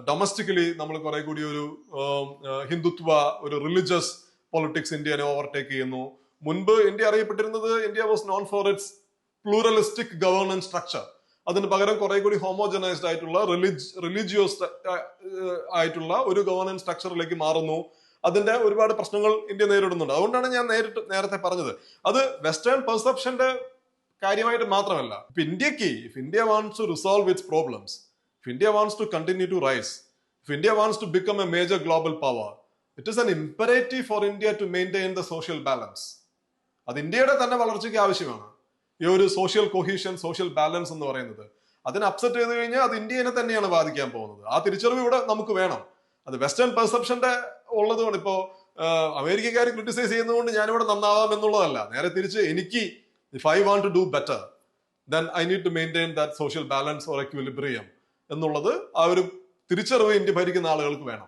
Domestically നമ്മൾ കുറെ കൂടി ഒരു ഹിന്ദുത്വ, ഒരു റിലിജിയസ് പൊളിറ്റിക്സ് ഇന്ത്യനെ ഓവർടേക്ക് ചെയ്യുന്നു. മുൻപ് ഇന്ത്യ അറിയപ്പെട്ടിരുന്നത് India was known for it's pluralistic governance structure. അതിന് പകരം കുറെ കൂടി ഹോമോജനൈസ്ഡ് ആയിട്ടുള്ള റിലീജിയസ് ആയിട്ടുള്ള ഒരു ഗവേണൻസ് സ്ട്രക്ചറിലേക്ക് മാറുന്നു. അതിന്റെ ഒരുപാട് പ്രശ്നങ്ങൾ ഇന്ത്യ നേരിടുന്നുണ്ട്. അതുകൊണ്ടാണ് ഞാൻ നേരത്തെ പറഞ്ഞത്, അത് വെസ്റ്റേൺ പെർസെപ്ഷന്റെ കാര്യമായിട്ട് മാത്രമല്ല. If India wants to resolve its problems, if India wants to continue to rise, if India wants to become a major global power, it is an imperative for India to maintain the social balance. അത് ഇന്ത്യയുടെ തന്നെ വളർച്ചയ്ക്ക് ആവശ്യമാണ് ഈ ഒരു social cohesion, social balance എന്ന് പറയുന്നത്. അതിനെ അപ്സെറ്റ് ചെയ്ത് കഴിഞ്ഞാൽ അത് ഇന്ത്യനെ തന്നെയാണ് ബാധിക്കാൻ പോകുന്നത്. ആ തിരിച്ചറിവ് ഇവിടെ നമുക്ക് വേണം. അത് വെസ്റ്റേൺ പെർസെപ്ഷന്റെ ഉള്ളതുകൊണ്ട് ഇപ്പോ അമേരിക്കക്കാർ ക്രിട്ടിസൈസ് ചെയ്യുന്നതുകൊണ്ട് ഞാനിവിടെ നന്നാവാം എന്നുള്ളതല്ല. നേരെ തിരിച്ച് if I want to do better, then I need to maintain that social balance or equilibrium എന്നുള്ളത് ആ ഒരു തിരിച്ചറിവ് ഇന്ത്യ ഭരിക്കുന്ന ആളുകൾക്ക് വേണം.